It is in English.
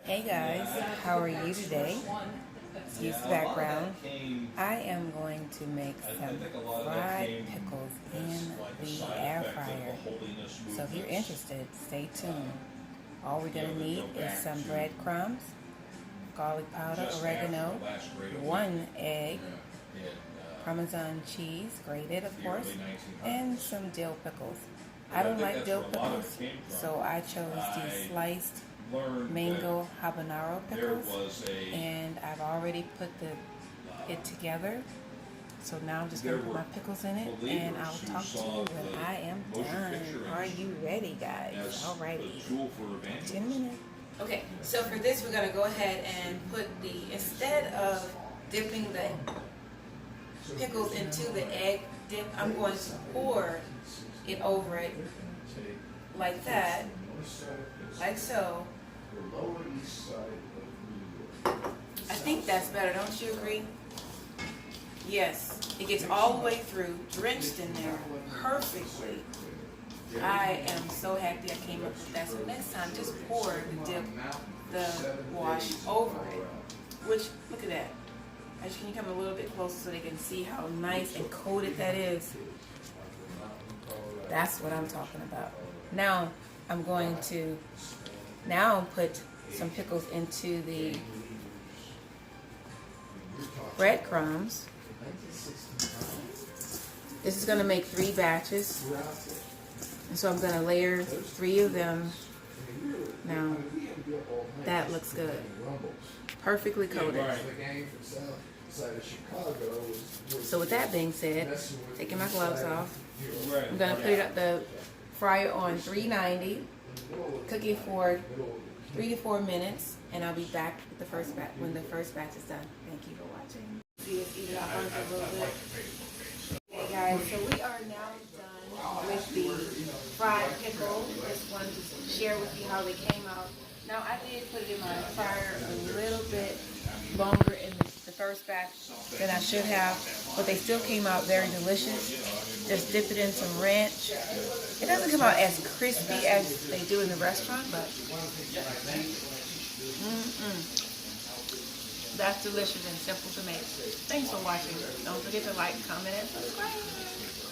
Hey guys, how are you today? Excuse the background. I am going to make some fried pickles in the air fryer. So if you're interested, stay tuned. All we're going to need is some breadcrumbs, garlic powder, oregano, 1 egg, parmesan cheese, grated of course, and some dill pickles. I don't like dill pickles, so I chose these sliced mango habanero pickles, and I've already put it together. So now I'm just going to put my pickles in it, and I'll talk to you when I am done. Are you ready, guys? Alrighty. Talk to you in a minute. Okay, so for this we're going to go ahead and put instead of dipping the pickles into the egg dip, I'm going to pour it over it like that, like so. I think that's better, don't you agree? Yes, it gets all the way through, drenched in there perfectly. I am so happy I came up with that. So next time, just pour the wash over it. Which, look at that. Can you come a little bit closer so they can see how nice and coated that is? That's what I'm talking about. Now I'm going to put some pickles into the breadcrumbs. This is going to make 3 batches. And so I'm going to layer 3 of them. Now that looks good. Perfectly coated. So with that being said, taking my gloves off, I'm going to put it at the fryer on 390, cook it for 3 to 4 minutes, and I'll be back with the first batch when the first batch is done. Thank you for watching. See us eat it off a little bit. Hey guys, so we are now done with the fried pickle. Just wanted to share with you how they came out. Now I did put it in my fryer a little bit longer in the first batch than I should have, but they still came out very delicious. Just dip it in some ranch. It doesn't come out as crispy as they do in the restaurant, but that's delicious and simple to make. Thanks for watching. Don't forget to like, comment, and subscribe.